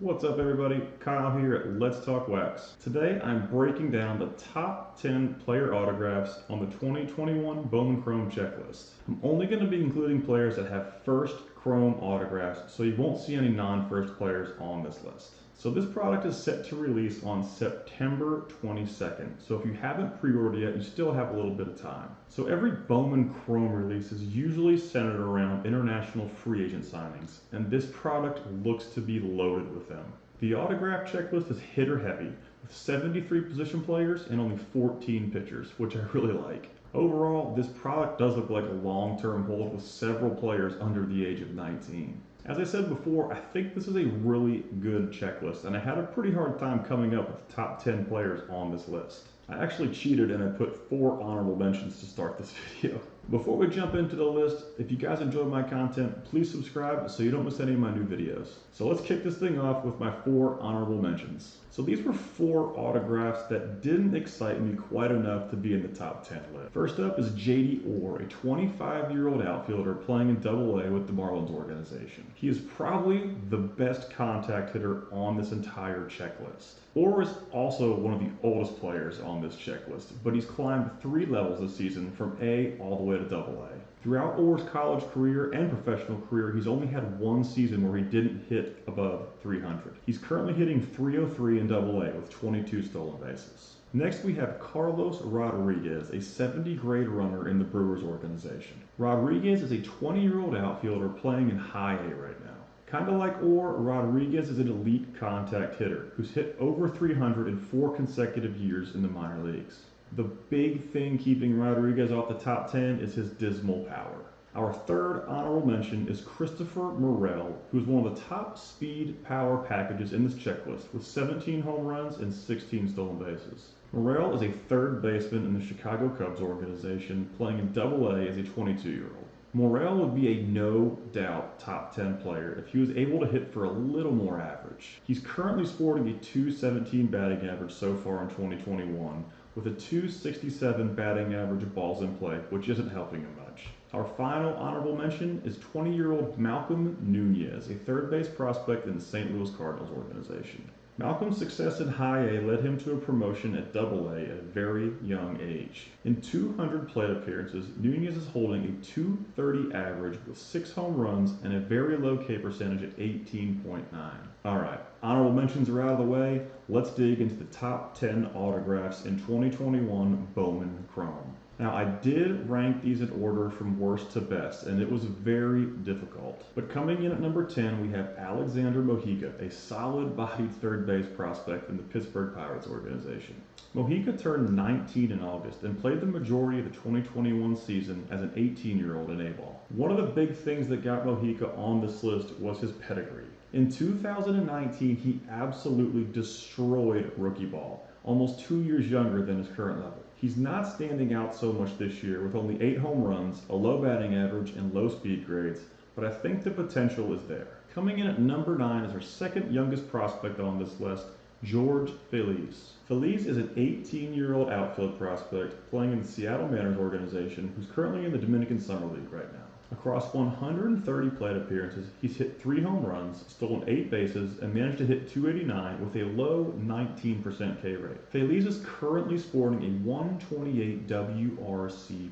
What's up everybody, Kyle here at Let's Talk Wax. Today I'm breaking down the top 10 player autographs on the 2021 Bowman Chrome Checklist. I'm only going to be including players that have first Chrome autographs, so you won't see any non-first players on this list. So this product is set to release on September 22nd. So if you haven't pre-ordered yet, you still have a little bit of time. So every Bowman Chrome release is usually centered around international free agent signings, and this product looks to be loaded with them. The autograph checklist is hitter heavy, with 73 position players and only 14 pitchers, which I really like. Overall, this product does look like a long-term hold with several players under the age of 19. As I said before, I think this is a really good checklist, and I had a pretty hard time coming up with the top 10 players on this list. I actually cheated and I put 4 honorable mentions to start this video. Before we jump into the list, if you guys enjoy my content, please subscribe so you don't miss any of my new videos. So let's kick this thing off with my 4 honorable mentions. So these were 4 autographs that didn't excite me quite enough to be in the top 10 list. First up is J.D. Orr, a 25-year-old outfielder playing in Double-A with the Marlins organization. He is probably the best contact hitter on this entire checklist. Orr is also one of the oldest players on this checklist, but he's climbed 3 levels this season from A all the way to Double-A. Throughout Orr's college career and professional career, he's only had 1 season where he didn't hit above 300. He's currently hitting 303 in Double-A with 22 stolen bases. Next we have Carlos Rodriguez, a 70-grade runner in the Brewers organization. Rodriguez is a 20-year-old outfielder playing in High A right now. Kinda like Orr, Rodriguez is an elite contact hitter who's hit over 300 in 4 consecutive years in the minor leagues. The big thing keeping Rodriguez off the top 10 is his dismal power. Our third honorable mention is Christopher Morel, who's one of the top speed power packages in this checklist with 17 home runs and 16 stolen bases. Morel is a third baseman in the Chicago Cubs organization playing in Double-A as a 22-year-old. Morel would be a no-doubt top 10 player if he was able to hit for a little more average. He's currently sporting a .217 batting average so far in 2021, with a .267 batting average of balls in play, which isn't helping him much. Our final honorable mention is 20-year-old Malcolm Nunez, a third base prospect in the St. Louis Cardinals organization. Malcolm's success in High A led him to a promotion at Double-A at a very young age. In 200 plate appearances, Nunez is holding a .230 average with 6 home runs and a very low K percentage at 18.9. Alright, honorable mentions are out of the way. Let's dig into the top 10 autographs in 2021 Bowman Chrome. Now I did rank these in order from worst to best, and it was very difficult. But coming in at number 10, we have Alexander Mojica, a solid-bodied third base prospect in the Pittsburgh Pirates organization. Mojica turned 19 in August and played the majority of the 2021 season as an 18-year-old in A-ball. One of the big things that got Mojica on this list was his pedigree. In 2019, he absolutely destroyed rookie ball, almost 2 years younger than his current level. He's not standing out so much this year with only 8 home runs, a low batting average, and low speed grades, but I think the potential is there. Coming in at number 9 is our second youngest prospect on this list, George Feliz. Feliz is an 18-year-old outfield prospect playing in the Seattle Mariners organization who's currently in the Dominican Summer League right now. Across 130 plate appearances, he's hit 3 home runs, stolen 8 bases, and managed to hit .289 with a low 19% K rate. Feliz is currently sporting a 128 WRC+,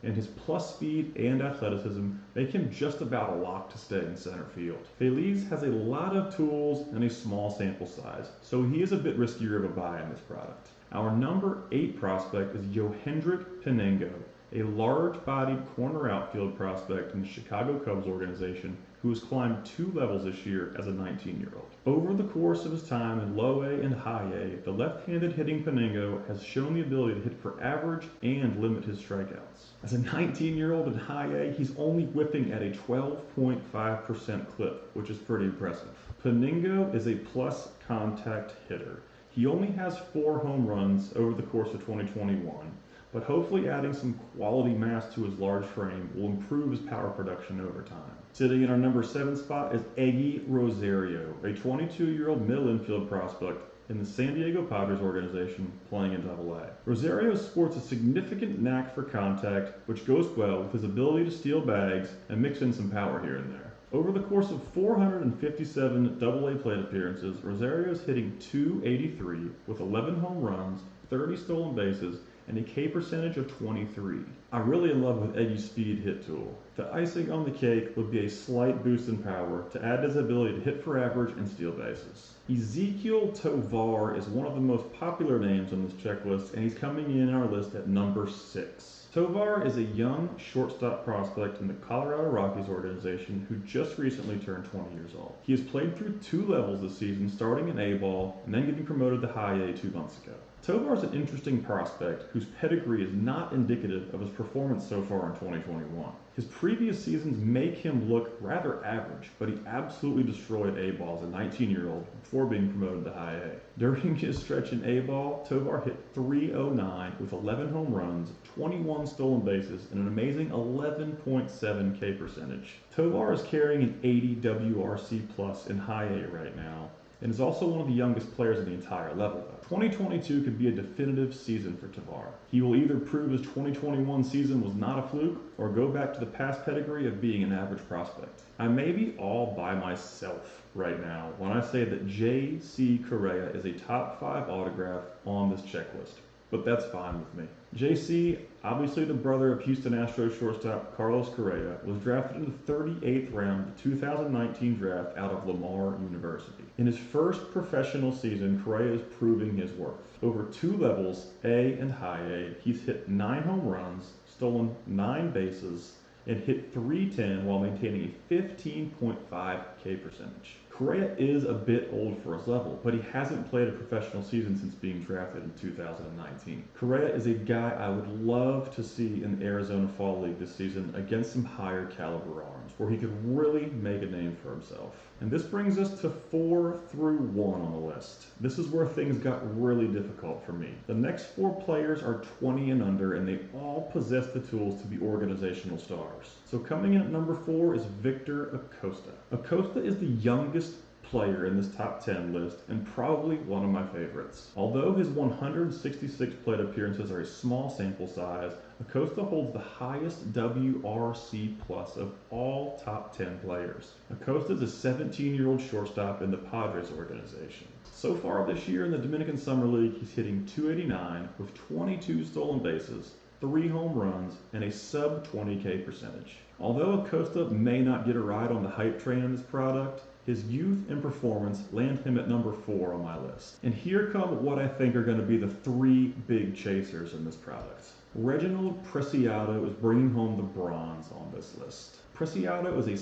and his plus speed and athleticism make him just about a lock to stay in center field. Feliz has a lot of tools and a small sample size, so he is a bit riskier of a buy in this product. Our number 8 prospect is Yohendrick Pinengo, a large-bodied corner outfield prospect in the Chicago Cubs organization who has climbed 2 levels this year as a 19-year-old. Over the course of his time in Low A and High A, the left-handed hitting Pinengo has shown the ability to hit for average and limit his strikeouts. As a 19-year-old in High A, he's only whipping at a 12.5% clip, which is pretty impressive. Pinengo is a plus contact hitter. He only has 4 home runs over the course of 2021, but hopefully adding some quality mass to his large frame will improve his power production over time. Sitting in our number 7 spot is Eggy Rosario, a 22-year-old middle infield prospect in the San Diego Padres organization playing in Double-A. Rosario sports a significant knack for contact, which goes well with his ability to steal bags and mix in some power here and there. Over the course of 457 AA plate appearances, Rosario is hitting .283 with 11 home runs, 30 stolen bases, and a K percentage of 23. I really in love with Eddie's speed hit tool. The icing on the cake would be a slight boost in power to add his ability to hit for average and steal bases. Ezequiel Tovar is one of the most popular names on this checklist, and he's coming in our list at number 6. Tovar is a young shortstop prospect in the Colorado Rockies organization who just recently turned 20 years old. He has played through 2 levels this season, starting in A-ball and then getting promoted to high A 2 months ago. Tovar is an interesting prospect whose pedigree is not indicative of his performance so far in 2021. His previous seasons make him look rather average, but he absolutely destroyed A-ball as a 19-year-old before being promoted to high A. During his stretch in A-ball, Tovar hit .309 with 11 home runs, 21 stolen bases, and an amazing 11.7 K percentage. Tovar is carrying an 80 WRC plus in high A right now, and is also one of the youngest players in the entire level though. 2022 could be a definitive season for Tovar. He will either prove his 2021 season was not a fluke, or go back to the past pedigree of being an average prospect. I may be all by myself right now when I say that J.C. Correa is a top 5 autograph on this checklist, but that's fine with me. JC, obviously the brother of Houston Astros shortstop Carlos Correa, was drafted in the 38th round of the 2019 draft out of Lamar University. In his first professional season, Correa is proving his worth. Over 2 levels, A and high A, he's hit 9 home runs, stolen 9 bases, and hit .310 while maintaining a 15.5 K percentage. Correa is a bit old for his level, but he hasn't played a professional season since being drafted in 2019. Correa is a guy I would love to see in the Arizona Fall League this season against some higher caliber arms, where he could really make a name for himself. And this brings us to 4 through 1 on the list. This is where things got really difficult for me. The next 4 players are 20 and under, and they all possess the tools to be organizational stars. So coming in at number 4 is Victor Acosta. Acosta is the youngest player in this top 10 list and probably one of my favorites. Although his 166 plate appearances are a small sample size, Acosta holds the highest WRC plus of all top 10 players. Acosta is a 17-year-old shortstop in the Padres organization. So far this year in the Dominican Summer League, he's hitting .289 with 22 stolen bases, 3 home runs, and a sub 20K percentage. Although Acosta may not get a ride on the hype train in this product, his youth and performance land him at number 4 on my list. And here come what I think are going to be the 3 big chasers in this product. Reginald Preciado is bringing home the bronze on this list. Preciado is a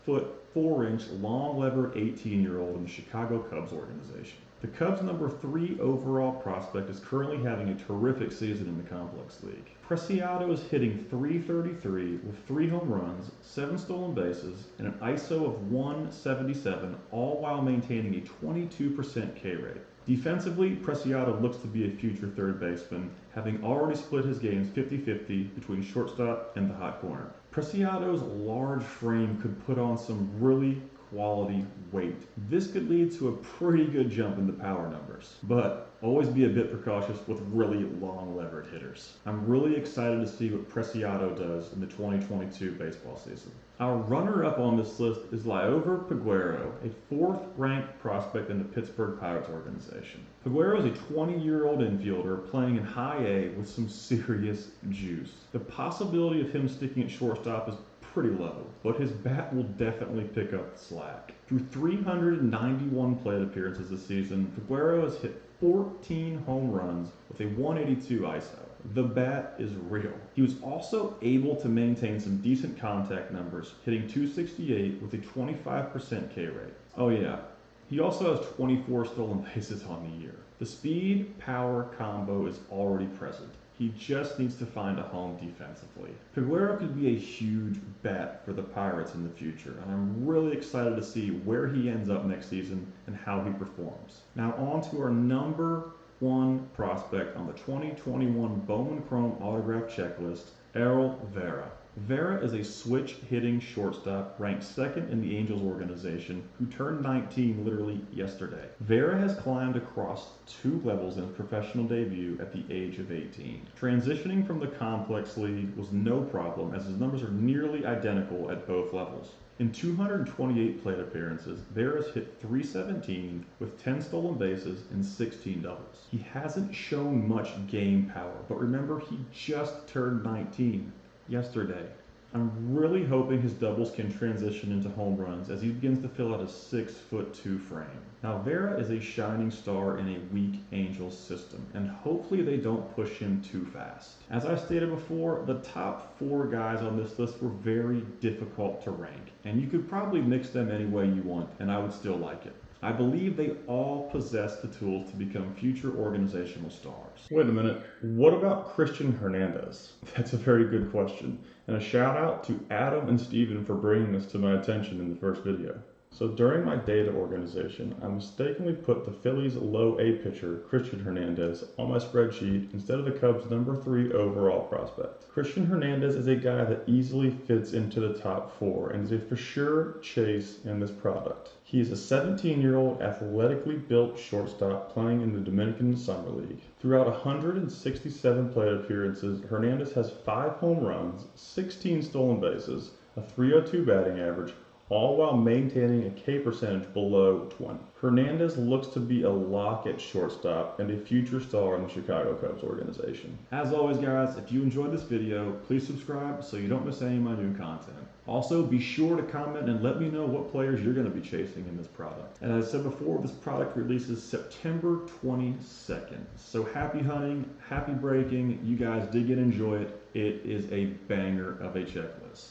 6'4" long-levered 18-year-old in the Chicago Cubs organization. The Cubs' number 3 overall prospect is currently having a terrific season in the Complex League. Preciado is hitting .333 with 3 home runs, 7 stolen bases, and an ISO of 177, all while maintaining a 22% K rate. Defensively, Preciado looks to be a future third baseman, having already split his games 50-50 between shortstop and the hot corner. Preciado's large frame could put on some really quality weight. This could lead to a pretty good jump in the power numbers, but always be a bit precautious with really long levered hitters. I'm really excited to see what Preciado does in the 2022 baseball season. Our runner-up on this list is Liover Peguero, a 4th ranked prospect in the Pittsburgh Pirates organization. Peguero is a 20-year-old infielder playing in high A with some serious juice. The possibility of him sticking at shortstop is pretty low, but his bat will definitely pick up the slack. Through 391 plate appearances this season, Peguero has hit 14 home runs with a 182 ISO. The bat is real. He was also able to maintain some decent contact numbers, hitting .268 with a 25% K rate. Oh yeah, he also has 24 stolen bases on the year. The speed-power combo is already present. He just needs to find a home defensively. Peguero could be a huge bet for the Pirates in the future, and I'm really excited to see where he ends up next season and how he performs. Now on to our number 1 prospect on the 2021 Bowman Chrome autograph checklist, Arol Vera. Vera is a switch-hitting shortstop ranked 2nd in the Angels organization who turned 19 literally yesterday. Vera has climbed across 2 levels in his professional debut at the age of 18. Transitioning from the Complex League was no problem as his numbers are nearly identical at both levels. In 228 plate appearances, Vera's hit .317 with 10 stolen bases and 16 doubles. He hasn't shown much game power, but remember, he just turned 19 yesterday. I'm really hoping his doubles can transition into home runs as he begins to fill out a 6'2" frame. Now Vera is a shining star in a weak Angels system, and hopefully they don't push him too fast. As I stated before, the top 4 guys on this list were very difficult to rank, and you could probably mix them any way you want, and I would still like it. I believe they all possess the tools to become future organizational stars. Wait a minute, what about Cristian Hernandez? That's a very good question, and a shout out to Adam and Steven for bringing this to my attention in the first video. So during my data organization, I mistakenly put the Phillies' low A pitcher, Cristian Hernandez, on my spreadsheet instead of the Cubs' number 3 overall prospect. Cristian Hernandez is a guy that easily fits into the top 4 and is a for sure chase in this product. He is a 17-year-old athletically built shortstop playing in the Dominican Summer League. Throughout 167 plate appearances, Hernandez has 5 home runs, 16 stolen bases, a .302 batting average, all while maintaining a K percentage below 20. Hernandez looks to be a lock at shortstop and a future star in the Chicago Cubs organization. As always guys, if you enjoyed this video, please subscribe so you don't miss any of my new content. Also, be sure to comment and let me know what players you're going to be chasing in this product. And as I said before, this product releases September 22nd. So happy hunting, happy breaking. You guys dig and enjoy it. It is a banger of a checklist.